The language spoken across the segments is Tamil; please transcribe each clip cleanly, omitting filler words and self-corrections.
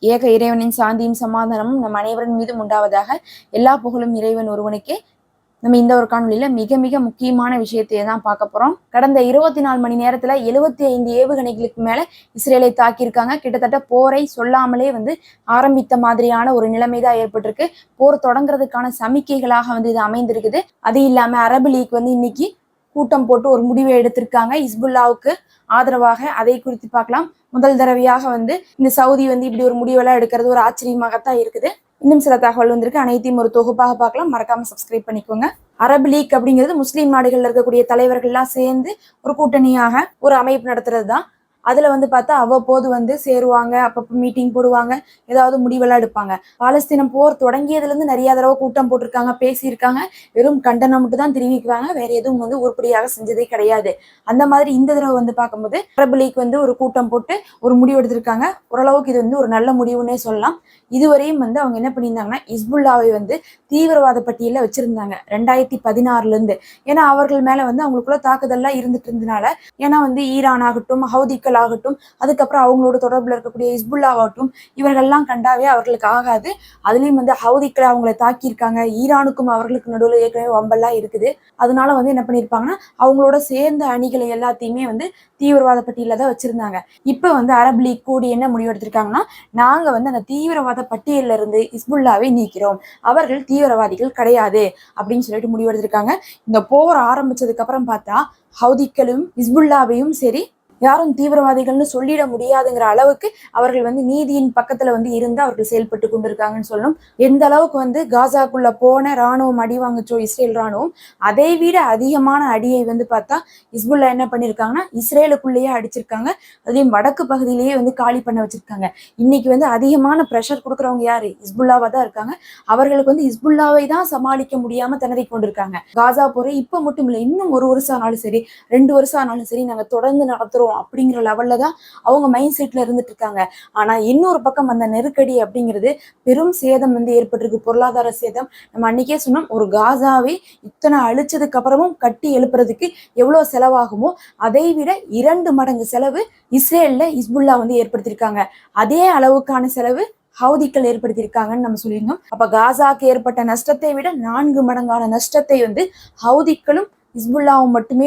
ஏக இறைவனின் சாந்தியும் சமாதானமும் நம் அனைவரின் மீதும் உண்டாவதாக. எல்லா புகழும் இறைவன் ஒருவனுக்கே. நம்ம இந்த ஒரு காணொலியில மிக மிக முக்கியமான விஷயத்தையே தான் பார்க்க போறோம். கடந்த 24 மணி நேரத்துல 75 ஏவுகணைகளுக்கு மேல இஸ்ரேலை தாக்கியிருக்காங்க. கிட்டத்தட்ட போரை சொல்லாமலே ஆரம்பித்த மாதிரியான ஒரு நிலைமை தான் ஏற்பட்டிருக்கு. போர் தொடங்குறதுக்கான சமிக்கைகளாக இது அமைந்திருக்குது. அது இல்லாம அரபு லீக் இன்னைக்கு கூட்டம் போட்டு ஒரு முடிவை எடுத்திருக்காங்க இஸ்புல்லாவுக்கு ஆதரவாக. அதை குறித்து பார்க்கலாம். முதல் தடவையாக இந்த சவுதி இப்படி ஒரு முடிவெல்லாம் எடுக்கிறது ஒரு ஆச்சரியமாகத்தான் இருக்குது. இன்னும் சில தகவல் வந்திருக்கு. அனைத்தையும் ஒரு தொகுப்பாக பார்க்கலாம். மறக்காம சப்ஸ்கிரைப் பண்ணிக்கோங்க. அரபு லீக் அப்படிங்கிறது முஸ்லீம் நாடுகள்ல இருக்கக்கூடிய தலைவர்கள்லாம் சேர்ந்து ஒரு கூட்டணியாக ஒரு அமைப்பு நடத்துறது தான். அதுல பார்த்தா அவ்வப்போது சேருவாங்க, அப்பப்போ மீட்டிங் போடுவாங்க, ஏதாவது முடிவெல்லாம் எடுப்பாங்க. பாலஸ்தீனம் போர் தொடங்கியதுல இருந்து நிறைய தடவை கூட்டம் போட்டிருக்காங்க, பேசியிருக்காங்க. வெறும் கண்டனம் மட்டும் தான் தெரிவிக்குவாங்க, வேற எதுவும் உருப்படியாக செஞ்சதே கிடையாது. அந்த மாதிரி இந்த தடவை பார்க்கும்போது அரபு லீக் ஒரு கூட்டம் போட்டு ஒரு முடிவு எடுத்திருக்காங்க. ஓரளவுக்கு இது ஒரு நல்ல முடிவுன்னே சொல்லலாம். இதுவரையும் அவங்க என்ன பண்ணியிருந்தாங்கன்னா இஸ்புல்லாவை தீவிரவாத பட்டியல வச்சிருந்தாங்க 2016 இருந்து. ஏன்னா அவர்கள் மேல அவங்களுக்குள்ள தாக்குதல்லாம் இருந்துட்டு இருந்தனால, ஏன்னா ஈரான் ஆகட்டும், ஹவுதிக்கள் ஆகட்டும், அதுக்கப்புறம் அவங்களோட தொடர்புல இருக்கக்கூடிய இஸ்புல்லாவாகட்டும், இவர்கள்லாம் கண்டாவே அவர்களுக்கு ஆகாது. அதுலயும் ஹவுதிக்களை அவங்களை தாக்கியிருக்காங்க. ஈரானுக்கும் அவர்களுக்கு நடுவில் ஏற்கனவே வம்பெல்லாம் இருக்குது. அதனால என்ன பண்ணியிருப்பாங்கன்னா அவங்களோட சேர்ந்த அணிகளை எல்லாத்தையுமே தீவிரவாத பட்டியல தான் வச்சிருந்தாங்க. இப்ப அரபு லீக் கூடி என்ன முடிவு எடுத்திருக்காங்கன்னா, நாங்க அந்த தீவிரவாத பட்டியல இருந்து இஸ்புல்லாவை நீக்கிறோம், அவர்கள் தீவிரவாதிகள் கிடையாது அப்படின்னு சொல்லிட்டு முடிவு எடுத்திருக்காங்க. இந்த போர் ஆரம்பிச்சதுக்கு அப்புறம் பார்த்தா ஹவுதிக்களும் இஸ்புல்லாவையும் சரி யாரும் தீவிரவாதிகள்னு சொல்லிட முடியாதுங்கிற அளவுக்கு அவர்கள் நீதியின் பக்கத்துல இருந்து அவர்கள் செயல்பட்டு கொண்டிருக்காங்கன்னு சொல்லணும். எந்த அளவுக்கு காசாக்குள்ள போன ராணுவம் அடி வாங்குச்சோ இஸ்ரேல் ராணுவம், அதை விட அதிகமான அடியை பார்த்தா இஸ்புல்லா என்ன பண்ணிருக்காங்கன்னா இஸ்ரேலுக்குள்ளேயே அடிச்சிருக்காங்க. அதையும் வடக்கு பகுதியிலேயே காலி பண்ண வச்சிருக்காங்க. இன்னைக்கு அதிகமான ப்ரெஷர் கொடுக்குறவங்க யாரு? இஸ்புல்லாவா தான் இருக்காங்க. அவர்களுக்கு இஸ்புல்லாவை தான் சமாளிக்க முடியாம திணறி கொண்டிருக்காங்க. காசா போரை இப்ப மட்டும் இல்லை, இன்னும் 1 வருஷம் ஆனாலும் சரி, 2 வருஷம் ஆனாலும் சரி, நாங்க தொடர்ந்து நடத்துறோம் அப்படிங்கிற லெவல்ல தான் அவங்க மைண்ட் செட்ல இருந்துட்டு இருக்காங்க. ஆனா இன்னொரு பக்கம் அந்த நெருக்கடி அப்படிங்கிறது பெரும் சேதம் ஏற்பட்டிருக்கு, பொருளாதார சேதம். நம்ம அன்னைக்கே சொன்னோம், ஒரு காசாவை இத்தனை அழிச்சதுக்கு அப்புறமும் கட்டி எழுப்புறதுக்கு எவ்வளவு செலவாகுமோ அதை விட 2 மடங்கு செலவு இஸ்ரேல்ல இஸ்புல்லா ஏற்படுத்தியிருக்காங்க. அதே அளவுக்கான செலவு ஹவுதிக்கள் ஏற்படுத்தியிருக்காங்கன்னு நம்ம சொல்லியிருந்தோம். அப்ப காசாக்கு ஏற்பட்ட நஷ்டத்தை விட 4 மடங்கான நஷ்டத்தை ஹவுதிக்களும் இஸ்புல்லாவும் மட்டுமே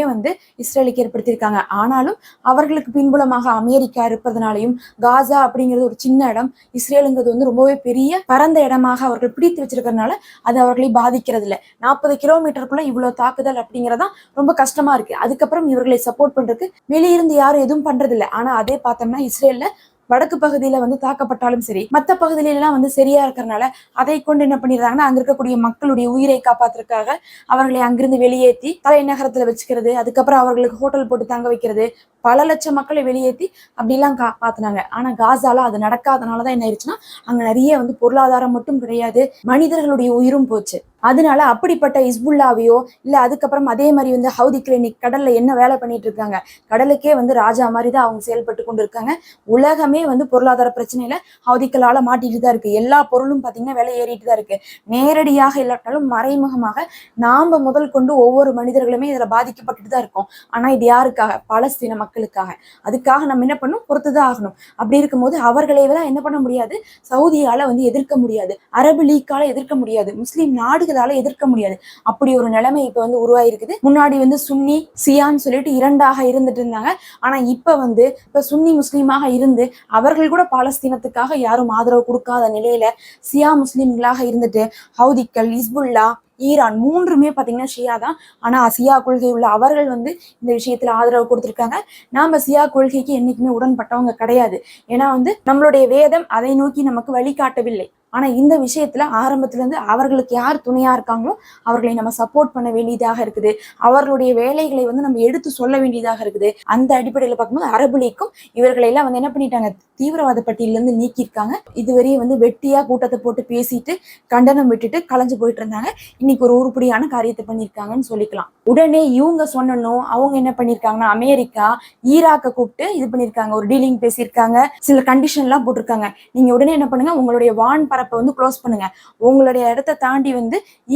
இஸ்ரேலுக்கு ஏற்படுத்தியிருக்காங்க. ஆனாலும் அவர்களுக்கு பின்புலமாக அமெரிக்கா இருப்பதனாலையும், காசா அப்படிங்கிறது ஒரு சின்ன இடம், இஸ்ரேலுங்கிறது ரொம்பவே பெரிய பரந்த இடமாக அவர்கள் பிடித்து வச்சிருக்கிறதுனால அது அவர்களை பாதிக்கிறது இல்லை. 40 கிலோமீட்டருக்குள்ள இவ்வளவு தாக்குதல் அப்படிங்கிறதான் ரொம்ப கஷ்டமா இருக்கு. அதுக்கப்புறம் இவர்களை சப்போர்ட் பண்றதுக்கு வெளியிருந்து யாரும் எதுவும் பண்றது இல்லை. ஆனா அதே பார்த்தோம்னா இஸ்ரேல்ல வடக்கு பகுதியில தாக்கப்பட்டாலும் சரி, மற்ற பகுதியில எல்லாம் சரியா இருக்கிறதுனால அதை கொண்டு என்ன பண்ணிடுறாங்கன்னா அங்க இருக்கக்கூடிய மக்களுடைய உயிரை காப்பாத்துறதுக்காக அவர்களை அங்கிருந்து வெளியேற்றி தலைநகரத்துல வச்சுக்கிறது, அதுக்கப்புறம் அவர்களுக்கு ஹோட்டல் போட்டு தங்க வைக்கிறது, பல லட்சம் மக்களை வெளியேற்றி அப்படிலாம் காப்பாத்தினாங்க. ஆனா காசால அது நடக்காதனாலதான் என்ன ஆயிடுச்சுன்னா அங்க நிறைய பொருளாதாரம் மட்டும் கிடையாது, மனிதர்களுடைய உயிரும் போச்சு. அதனால அப்படிப்பட்ட இஸ்புல்லாவையோ இல்ல அதுக்கப்புறம் அதே மாதிரி ஹவுதிக்கள் இன்னைக்கு கடல்ல என்ன வேலை பண்ணிட்டு இருக்காங்க, கடலுக்கே ராஜா மாதிரி தான் அவங்க செயல்பட்டு கொண்டு இருக்காங்க. உலகமே பொருளாதார பிரச்சனையில ஹவுதிக்களால மாட்டிட்டு தான் இருக்கு. எல்லா பொருளும் பாத்தீங்கன்னா விலை ஏறிட்டு தான் இருக்கு. நேரடியாக இல்லாட்டாலும் மறைமுகமாக நாம முதல் கொண்டு ஒவ்வொரு மனிதர்களுமே இதுல பாதிக்கப்பட்டுட்டு தான் இருக்கோம். ஆனா இது யாருக்காக? பாலஸ்தீன மக்களுக்காக. அதுக்காக நம்ம என்ன பண்ணணும்? பொறுத்துதான் ஆகணும். அப்படி இருக்கும்போது அவர்களை என்ன பண்ண முடியாது, சவுதியால எதிர்க்க முடியாது, அரபு லீக்கால எதிர்க்க முடியாது, முஸ்லீம் நாடுகளால எதிர்க்க முடியாது. அப்படி ஒரு நிலைமை இப்ப உருவாயிருக்குது. முன்னாடி சுன்னி சியான்னு சொல்லிட்டு 2ஆக இருந்துட்டு இருந்தாங்க. ஆனா இப்ப சுன்னி முஸ்லீமாக இருந்து அவர்கள் கூட பாலஸ்தீனத்துக்காக யாரும் ஆதரவு கொடுக்காத நிலையில சியா முஸ்லீம்களாக இருந்துட்டு ஹவுதிக்கள், இஸ்புல்லா, ஈரான் 3மே பாத்தீங்கன்னா ஷியா தான். ஆனா சியா கொள்கை உள்ள அவர்கள் இந்த விஷயத்துல ஆதரவு கொடுத்திருக்காங்க. நாம சியா கொள்கைக்கு என்னைக்குமே உடன்பட்டவங்க கிடையாது. ஏன்னா நம்மளுடைய வேதம் அதை நோக்கி நமக்கு வழிகாட்டவில்லை. ஆனா இந்த விஷயத்துல ஆரம்பத்துல இருந்து அவர்களுக்கு யார் துணையா இருக்காங்களோ அவர்களை நம்ம சப்போர்ட் பண்ண வேண்டியதாக இருக்குது. அவர்களுடைய வேலைகளை நம்ம எடுத்து சொல்ல வேண்டியதாக இருக்குது. அந்த அடிப்படையில பார்க்கும்போது அரபு லீக்கும் இவர்களை எல்லாம் என்ன பண்ணிட்டாங்க, தீவிரவாத பட்டியல இருந்து நீக்கியிருக்காங்க. இதுவரையும் வெட்டியா கூட்டத்தை போட்டு பேசிட்டு கண்டனம் விட்டுட்டு கலைஞ்சு போயிட்டு இருந்தாங்க. இன்னைக்கு ஒரு உருப்படியான காரியத்தை பண்ணியிருக்காங்கன்னு சொல்லிக்கலாம். உடனே இவங்க சொன்னனும் அவங்க என்ன பண்ணியிருக்காங்கன்னா அமெரிக்கா ஈராக்க கூப்பிட்டு இது பண்ணியிருக்காங்க, ஒரு டீலிங் பேசியிருக்காங்க, சில கண்டிஷன் எல்லாம் போட்டிருக்காங்க. நீங்க உடனே என்ன பண்ணுங்க, உங்களுடைய வான் பரப்பை க்ளோஸ் பண்ணுங்க, உங்களுடைய இடத்தை தாண்டி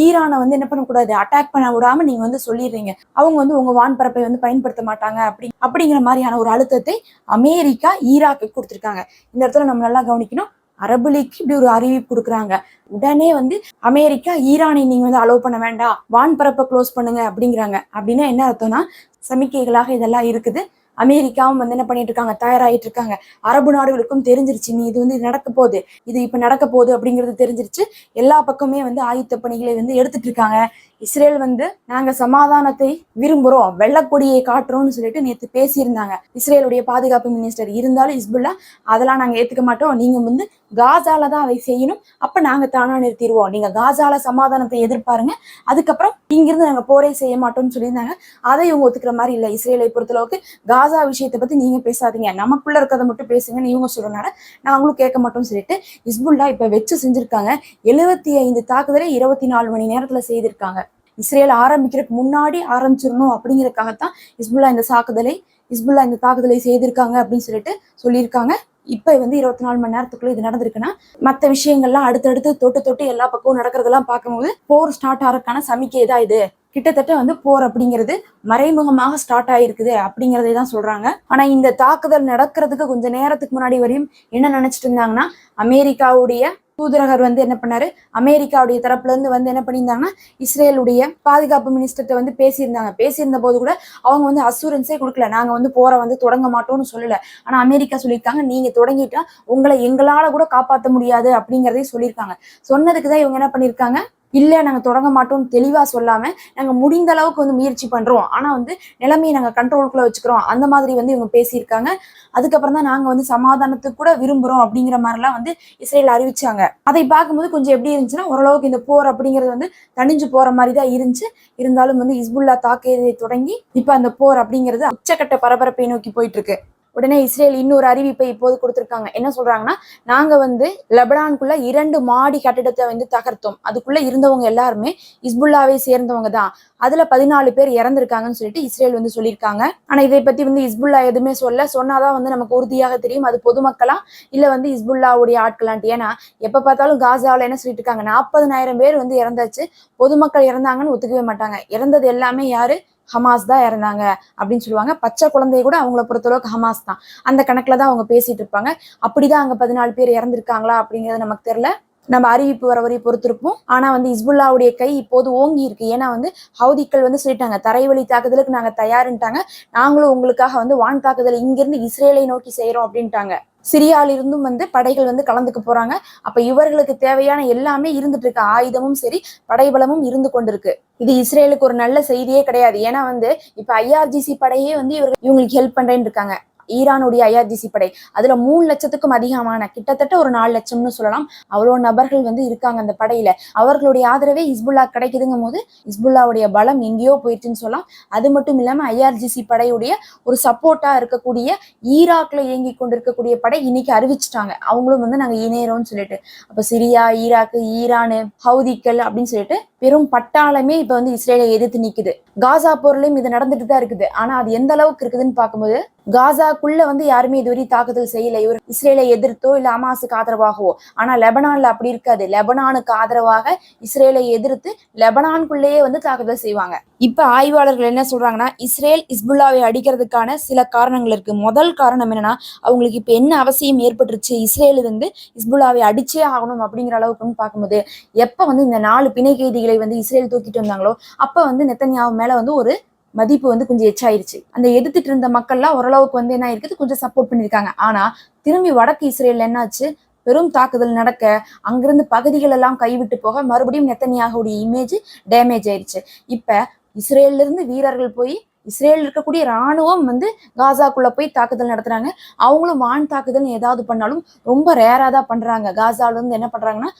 ஈரானை என்ன பண்ணக்கூடாது, அட்டாக் பண்ண விடாம நீங்க சொல்லிடுறீங்க, அவங்க உங்க வான் பரப்பை பயன்படுத்த மாட்டாங்க அப்படிங்கிற மாதிரியான ஒரு அழுத்தத்தை அமெரிக்கா ஈராக்கு கொடுத்திருக்காங்க. இந்த இடத்துல நம்ம நல்லா கவனிக்கணும். அரபு லீக் இப்படி ஒரு அறிவிப்பு கொடுக்குறாங்க. உடனே வந்து அமெரிக்கா ஈரானை நீங்க வந்து அலோவ் பண்ண வேண்டாம், வான்பரப்பை க்ளோஸ் பண்ணுங்க அப்படிங்கிறாங்க. அப்படின்னா என்ன அர்த்தம்னா சமிக்கைகளாக இதெல்லாம் இருக்குது. அமெரிக்காவும் வந்து என்ன பண்ணிட்டு இருக்காங்க, தயாராகிட்டு இருக்காங்க. அரபு நாடுகளுக்கும் தெரிஞ்சிருச்சு நீ இது வந்து நடக்க போகுது, இது இப்ப நடக்க போகுது அப்படிங்கிறது தெரிஞ்சிருச்சு. எல்லா பக்கமே வந்து ஆயுத்த பணிகளை வந்து எடுத்துட்டு இருக்காங்க. இஸ்ரேல் வந்து நாங்க சமாதானத்தை விரும்புறோம், வெள்ளக்கொடியை காட்டுறோம்னு சொல்லிட்டு நேற்று பேசியிருந்தாங்க இஸ்ரேலுடைய பாதுகாப்பு மினிஸ்டர். இருந்தாலும் ஹிஸ்புல்லா அதெல்லாம் நாங்க ஏத்துக்க மாட்டோம், நீங்க வந்து காசால தான் அதை செய்யணும், அப்ப நாங்க தானா நிறுத்திடுவோம், நீங்க காசால சமாதானத்தை எதிர்பாருங்க, அதுக்கப்புறம் இங்கிருந்து நாங்க போரே செய்ய மாட்டோம்னு சொல்லியிருந்தாங்க. அதை இவங்க ஒத்துக்கிற மாதிரி இல்லை. இஸ்ரேலை பொறுத்தளவுக்கு காசா விஷயத்தை பத்தி நீங்க பேசாதீங்க, நமக்குள்ள இருக்கிறத மட்டும் பேசுங்கன்னு இவங்க சொல்றதுனால நாங்களும் கேட்க மாட்டோம்னு சொல்லிட்டு ஹிஸ்புல்லா இப்ப வச்சு செஞ்சிருக்காங்க. 75 தாக்குதலை 24 மணி நேரத்துல செய்திருக்காங்க. இஸ்ரேல் ஆரம்பிக்கிறதுக்கு முன்னாடி ஆரம்பிச்சிடணும் அப்படிங்கிறதுக்காகத்தான் ஹிஸ்புல்லா இந்த தாக்குதலை செய்திருக்காங்க அப்படின்னு சொல்லிட்டு சொல்லியிருக்காங்க. இப்ப வந்து 24 மணி நேரத்துக்குள்ள இது நடந்திருக்குன்னா மற்ற விஷயங்கள்லாம் அடுத்தடுத்து தொட்டு எல்லா பக்கமும் நடக்கிறதெல்லாம் பார்க்கும்போது போர் ஸ்டார்ட் ஆகிறதுக்கான சமிக்கை தான் இது. கிட்டத்தட்ட வந்து போர் அப்படிங்கிறது மறைமுகமாக ஸ்டார்ட் ஆயிருக்குது அப்படிங்கிறதை தான் சொல்றாங்க. ஆனா இந்த தாக்குதல் நடக்கிறதுக்கு கொஞ்ச நேரத்துக்கு முன்னாடி வரையும் என்ன நினைச்சிட்டு இருந்தாங்கன்னா, அமெரிக்காவுடைய தூதரகர் வந்து என்ன பண்ணாரு, அமெரிக்காவுடைய தரப்புல இருந்து வந்து என்ன பண்ணியிருந்தாங்கன்னா இஸ்ரேலுடைய பாதுகாப்பு மினிஸ்டர்கிட்ட வந்து பேசியிருந்த போது கூட அவங்க வந்து அசூரன்ஸே கொடுக்கல, நாங்க வந்து போரை வந்து தொடங்க மாட்டோம்னு சொல்லல. ஆனா அமெரிக்கா சொல்லியிருக்காங்க, நீங்க தொடங்கிட்டா உங்களை எங்களால கூட காப்பாற்ற முடியாது அப்படிங்கிறதையும் சொல்லியிருக்காங்க. சொன்னதுக்குதான் இவங்க என்ன பண்ணியிருக்காங்க, இல்ல நாங்க தொடங்க மாட்டோம்னு தெளிவா சொல்லாம நாங்க முடிந்த அளவுக்கு வந்து முயற்சி பண்றோம், ஆனா வந்து நிலைமையை நாங்க கண்ட்ரோலுக்குள்ள வச்சுக்கிறோம் அந்த மாதிரி வந்து இவங்க பேசியிருக்காங்க. அதுக்கப்புறம் தான் நாங்க வந்து சமாதானத்துக்கு கூட விரும்புறோம் அப்படிங்கிற மாதிரிலாம் வந்து இஸ்ரேல் அறிவிச்சாங்க. அதை பார்க்கும்போது கொஞ்சம் எப்படி இருந்துச்சுன்னா, ஓரளவுக்கு இந்த போர் அப்படிங்கிறது வந்து தணிஞ்சு போற மாதிரி தான் இருந்துச்சு. இருந்தாலும் வந்து ஹிஸ்புல்லா தாக்கியதை தொடங்கி இப்ப அந்த போர் அப்படிங்கிறது உச்சக்கட்ட பரபரப்பை நோக்கி போயிட்டு இருக்கு. உடனே இஸ்ரேல் இன்னொரு அறிவிப்பை இப்போது கொடுத்திருக்காங்க. என்ன சொல்றாங்கன்னா, நாங்க வந்து லெபனானுக்குள்ள 2 மாடி கட்டிடத்தை வந்து தகர்த்தோம், அதுக்குள்ள இருந்தவங்க எல்லாருமே ஹிஸ்புல்லாவை சேர்ந்தவங்க தான், அதுல 14 பேர் இறந்திருக்காங்கன்னு சொல்லிட்டு இஸ்ரேல் வந்து சொல்லியிருக்காங்க. ஆனா இதை பத்தி வந்து ஹிஸ்புல்லா எதுவுமே சொன்னாதான் வந்து நமக்கு உறுதியாக தெரியும் அது பொதுமக்களா இல்ல வந்து ஹிஸ்புல்லாவுடைய ஆட்களான்ட்டு. ஏன்னா எப்ப பார்த்தாலும் காசாவில் என்ன சொல்லிட்டு இருக்காங்க, 40,000 பேர் வந்து இறந்தாச்சு, பொதுமக்கள் இறந்தாங்கன்னு ஒத்துக்கவே மாட்டாங்க. இறந்தது எல்லாமே யாரு, ஹமாஸ் தான் இறந்தாங்க அப்படின்னு சொல்லுவாங்க. பச்சை குழந்தைய கூட அவங்கள பொறுத்தளவுக்கு ஹமாஸ் தான், அந்த கணக்குல தான் அவங்க பேசிட்டு இருப்பாங்க. அப்படிதான் அங்க 14 பேர் இறந்திருக்காங்களா அப்படிங்கிறது நமக்கு தெரியல, நம்ம அறிவிப்பு வர வரை பொறுத்திருப்போம். ஆனா வந்து ஹிஸ்புல்லாவுடைய கை இப்போது ஓங்கி இருக்கு. ஏன்னா வந்து ஹவுதிக்கள் வந்து சொல்லிட்டாங்க, தரைவழி தாக்குதலுக்கு நாங்க தயாருன்ட்டாங்க, நாங்களும் உங்களுக்காக வந்து வான் தாக்குதல் இங்கிருந்து இஸ்ரேலை நோக்கி செய்யறோம் அப்படின்ட்டாங்க. சிரியாவிலிருந்தும் வந்து படைகள் வந்து கலந்துக்க போறாங்க. அப்ப இவர்களுக்கு தேவையான எல்லாமே இருந்துட்டு இருக்கு, ஆயுதமும் சரி படைபலமும் இருந்து கொண்டிருக்கு. இது இஸ்ரேலுக்கு ஒரு நல்ல செய்தியே கிடையாது. ஏன்னா வந்து இப்ப IRGC படையே வந்து இவங்களுக்கு ஹெல்ப் பண்றேன்னு இருக்காங்க. ஈரானுடைய IRGC படை அதுல 3 லட்சத்துக்கும் அதிகமான, கிட்டத்தட்ட ஒரு 4 லட்சம்னு சொல்லலாம், அவ்வளோ நபர்கள் வந்து இருக்காங்க அந்த படையில. அவர்களுடைய ஆதரவே ஹிஸ்புல்லா கிடைக்குதுங்கும் போது ஹிஸ்புல்லாவுடைய பலம் எங்கேயோ போயிடுச்சுன்னு சொல்லலாம். அது மட்டும் இல்லாம IRGC படையுடைய ஒரு சப்போர்ட்டா இருக்கக்கூடிய ஈராக்ல இயங்கி கொண்டிருக்கக்கூடிய படை இன்னைக்கு அறிவிச்சுட்டாங்க, அவங்களும் வந்து நாங்க இணையறோம்னு சொல்லிட்டு. அப்ப சிரியா, ஈராக்கு, ஈரானு, ஹவுதிக்கள் அப்படின்னு சொல்லிட்டு பெரும் பட்டாளமே இப்ப வந்து இஸ்ரேலை எதிர்த்து நிக்குது. காசா போர்லயும் இது நடந்துட்டு தான் இருக்குது. ஆனா அது எந்த அளவுக்கு இருக்குதுன்னு பார்க்கும்போது, காசாக்குள்ள வந்து யாருமே இதுவரை தாக்குதல் செய்யல, இவர் இஸ்ரேலை எதிர்த்தோ இல்ல ஹமாஸுக்கு ஆதரவாகவோ. ஆனா லெபனான்ல அப்படி இருக்காது, லெபனானுக்கு ஆதரவாக இஸ்ரேலை எதிர்த்து லெபனானுக்குள்ளேயே வந்து தாக்குதல் செய்வாங்க. இப்ப ஆய்வாளர்கள் என்ன சொல்றாங்கன்னா, இஸ்ரேல் ஹிஸ்புல்லாவை அடிக்கிறதுக்கான சில காரணங்கள் இருக்கு. முதல் காரணம் என்னன்னா, அவங்களுக்கு இப்ப என்ன அவசியம் ஏற்பட்டுருச்சு, இஸ்ரேல் இருந்து ஹிஸ்புல்லாவை அடிச்சே ஆகணும் அப்படிங்கிற அளவுக்குன்னு பார்க்கும்போது, எப்ப வந்து இந்த 4 பிணை கைதிகளை வந்து இஸ்ரேல் தூக்கிட்டு வந்தாங்களோ அப்ப வந்து நெத்தன்யாஹு மேல வந்து ஒரு மதிப்பு வந்து கொஞ்சம் எச்சாயிருச்சு. அந்த எதிர்த்துட்டு இருந்த மக்கள்லாம் ஓரளவுக்கு வந்து என்ன இருக்குது, கொஞ்சம் சப்போர்ட் பண்ணிருக்காங்க. ஆனா திரும்பி வடக்கு இஸ்ரேல் என்னாச்சு, பெரும் தாக்குதல் நடக்க அங்கிருந்து பகுதிகள் எல்லாம் கைவிட்டு போக மறுபடியும் நெத்தன்யாஹுடைய இமேஜ் டேமேஜ் ஆயிடுச்சு. இப்ப இஸ்ரேல்ல இருந்து வீரர்கள் போய் இஸ்ரேல் இருக்கக்கூடிய ராணுவம் வந்து காசாக்குள்ள போய் தாக்குதல் நடத்துறாங்க. அவங்களும் வான் தாக்குதல் ஏதாவது பண்ணாலும் ரொம்ப ரேரா தான் பண்றாங்க. காசால இருந்து என்ன பண்றாங்கன்னா,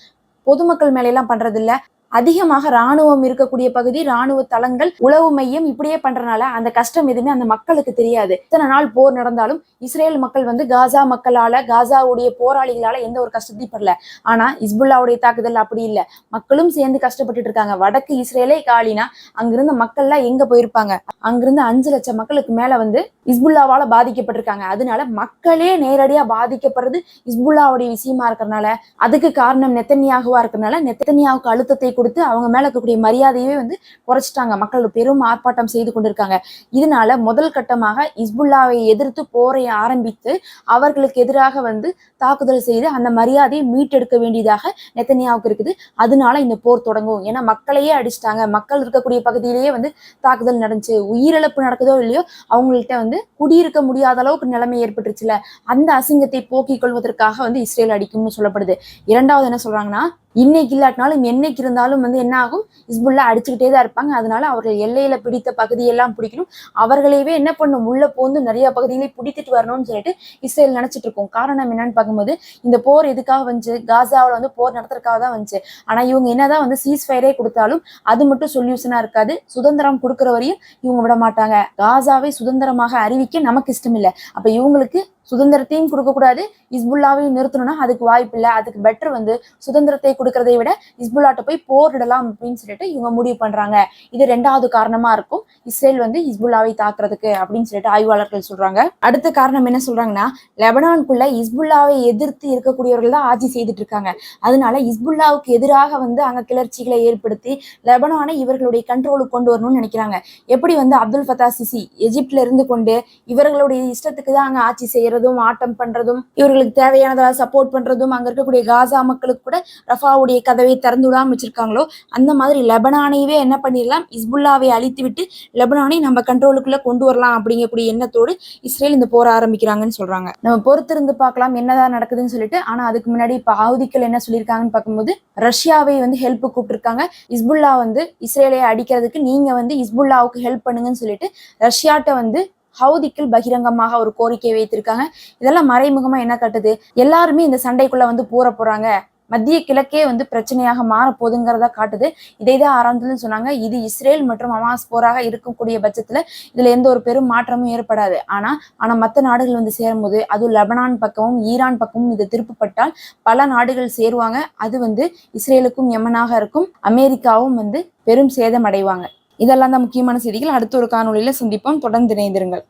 பொதுமக்கள் மேல எல்லாம் பண்றது இல்ல, அதிகமாக ராணுவம் இருக்கக்கூடிய பகுதி, ராணுவ தளங்கள், உளவு மையம் இப்படியே பண்றதுனால அந்த கஷ்டம் எதுவுமே அந்த மக்களுக்கு தெரியாது. இத்தனை நாள் போர் நடந்தாலும் இஸ்ரேல் மக்கள் வந்து காசா மக்களால, காசாவுடைய போராளிகளால எந்த ஒரு கஷ்டத்தையும் படல. ஆனா ஹிஸ்புல்லாவுடைய தாக்குதல் அப்படி இல்லை, மக்களும் சேர்ந்து கஷ்டப்பட்டுட்டு இருக்காங்க. வடக்கு இஸ்ரேலே காலினா அங்கிருந்த மக்கள்லாம் எங்க போயிருப்பாங்க, அங்கிருந்து 5 லட்சம் மக்களுக்கு மேல வந்து ஹிஸ்புல்லாவால பாதிக்கப்பட்டிருக்காங்க. அதனால மக்களே நேரடியா பாதிக்கப்படுறது ஹிஸ்புல்லாவுடைய விஷயமா இருக்கிறதுனால, அதுக்கு காரணம் நெத்தன்யாஹுவா இருக்கிறதுனால நெத்தன்யாஹுக்கு அழுத்தத்தை கொடுத்து அவங்க மேல இருக்கக்கூடிய மரியாதையவே வந்து குறைச்சிட்டாங்க. மக்கள் பெரும் ஆர்ப்பாட்டம் செய்து கொண்டிருக்காங்க. இதனால முதல் கட்டமாக இஸ்புல்லாவை எதிர்த்து போரை ஆரம்பித்து அவர்களுக்கு எதிராக வந்து தாக்குதல் செய்து அந்த மரியாதையை மீட்டெடுக்க வேண்டியதாக நெத்தனியாவுக்கு இருக்குது. அதனால இந்த போர் தொடங்கும். ஏன்னா மக்களையே அடிச்சிட்டாங்க, மக்கள் இருக்கக்கூடிய பகுதியிலேயே வந்து தாக்குதல் நடந்துச்சு, உயிரிழப்பு நடக்குதோ இல்லையோ அவங்கள்ட்ட வந்து குடியிருக்க முடியாத அளவுக்கு நிலைமை ஏற்பட்டுருச்சுல, அந்த அசிங்கத்தை போக்கிக் கொள்வதற்காக வந்து இஸ்ரேல் அடிக்கும்னு சொல்லப்படுது. இரண்டாவது என்ன சொல்றாங்கன்னா, இன்னைக்கு இல்லாட்டினாலும் என்னைக்கு இருந்தாலும் வந்து என்ன ஆகும், இஸ்புல்லா அடிச்சுக்கிட்டே தான் இருப்பாங்க. அதனால அவர்கள் எல்லையில பிடித்த பகுதியெல்லாம் பிடிக்கணும், அவர்களையே என்ன பண்ணும் உள்ள போந்து நிறைய பகுதிகளை பிடித்துட்டு வரணும்னு சொல்லிட்டு இஸ்ரேல் நினைச்சிட்டு இருக்கும். காரணம் என்னன்னு பார்க்கும்போது, இந்த போர் எதுக்காக வந்துச்சு, காசாவில் வந்து போர் நடத்துறதுக்காக தான் வந்துச்சு. ஆனா இவங்க என்னதான் வந்து சீஸ்ஃபயரே கொடுத்தாலும் அது மட்டும் சொல்யூஷனா இருக்காது. சுதந்திரம் கொடுக்குற வரையும் இவங்க விட மாட்டாங்க. காசாவை சுதந்திரமாக அறிவிக்க நமக்கு இஷ்டம் இல்லை. அப்ப இவங்களுக்கு சுதந்திரத்தையும் கொடுக்கக்கூடாது, இஸ்புல்லாவையும் நிறுத்தணும்னா அதுக்கு வாய்ப்பு இல்லை. அதுக்கு பெட்டர் வந்து சுதந்திரத்தை கொடுக்கறதை விட இஸ்புல்லாட்ட போய் போரிடலாம் அப்படின்னு சொல்லிட்டு இவங்க முடிவு பண்றாங்க. இது ரெண்டாவது காரணமா இருக்கும் இஸ்ரேல் வந்து இஸ்புல்லாவை தாக்குறதுக்கு அப்படின்னு சொல்லிட்டு ஆய்வாளர்கள் சொல்றாங்க. அடுத்த காரணம் என்ன சொல்றாங்கன்னா, லெபனானுக்குள்ள இஸ்புல்லாவை எதிர்த்து இருக்கக்கூடியவர்கள் தான் ஆட்சி செய்துட்டு இருக்காங்க. அதனால இஸ்புல்லாவுக்கு எதிராக வந்து அங்க கிளர்ச்சிகளை ஏற்படுத்தி லெபனானை இவர்களுடைய கண்ட்ரோலுக்கு கொண்டு வரணும்னு நினைக்கிறாங்க. எப்படி வந்து அப்துல் ஃபத்தா சிசி எஜிப்ட்ல இருந்து கொண்டு இவர்களுடைய இஷ்டத்துக்கு தான் அங்க ஆட்சி செய்யறதும் ஆட்டம் பண்றதும் இவர்களுக்கு தேவையானதா சப்போர்ட் பண்றதும் அங்க இருக்கக்கூடிய காசா மக்களுக்கு கூட ரஃபாவுடைய கதவை திறந்து விடாம வச்சிருக்காங்களோ, அந்த மாதிரி லெபனானையவே என்ன பண்ணிடலாம், இஸ்புல்லாவை அழித்து விட்டு லெபனானை நம்ம கண்ட்ரோலுக்குள்ள கொண்டு வரலாம் அப்படிங்கக்கூடிய எண்ணத்தோடு இஸ்ரேல் இந்த போரை ஆரம்பிக்கிறாங்கன்னு சொல்றாங்க. நம்ம பொறுத்திருந்து பார்க்கலாம் என்னதான் நடக்குதுன்னு சொல்லிட்டு. ஆனா அதுக்கு முன்னாடி இப்ப ஹவுதிகள் என்ன சொல்லியிருக்காங்கன்னு பார்க்கும்போது, ரஷ்யாவை வந்து ஹெல்ப் கூப்பிட்டுருக்காங்க. இஸ்புல்லா வந்து இஸ்ரேலை அடிக்கிறதுக்கு நீங்க வந்து இஸ்புல்லாவுக்கு ஹெல்ப் பண்ணுங்கன்னு சொல்லிட்டு ரஷ்யாட்ட வந்து ஹவுதிகள் பகிரங்கமாக ஒரு கோரிக்கை வைத்திருக்காங்க. இதெல்லாம் மறைமுகமா என்ன காட்டுது, எல்லாருமே இந்த சண்டைக்குள்ள வந்து போறாங்க, மத்திய கிழக்கே வந்து பிரச்சனையாக மாறப்போகுதுங்கிறத காட்டுது. இதைதான் ஆரம்பத்துலன்னு சொன்னாங்க. இது இஸ்ரேல் மற்றும் ஹமாஸ் போராக இருக்கக்கூடிய பட்சத்துல இதுல எந்த ஒரு பெரும் மாற்றமும் ஏற்படாது. ஆனா மற்ற நாடுகள் வந்து சேரும்போது, அதுவும் லெபனான் பக்கமும் ஈரான் பக்கமும் இது திருப்பப்பட்டால் பல நாடுகள் சேருவாங்க. அது வந்து இஸ்ரேலுக்கும் யமனாக இருக்கும். அமெரிக்காவும் வந்து பெரும் சேதம் அடைவாங்க. இதெல்லாம் தான் முக்கியமான செய்திகள். அடுத்த ஒரு காணொலியில சந்திப்போம். தொடர்ந்து இணைந்திருங்கள்.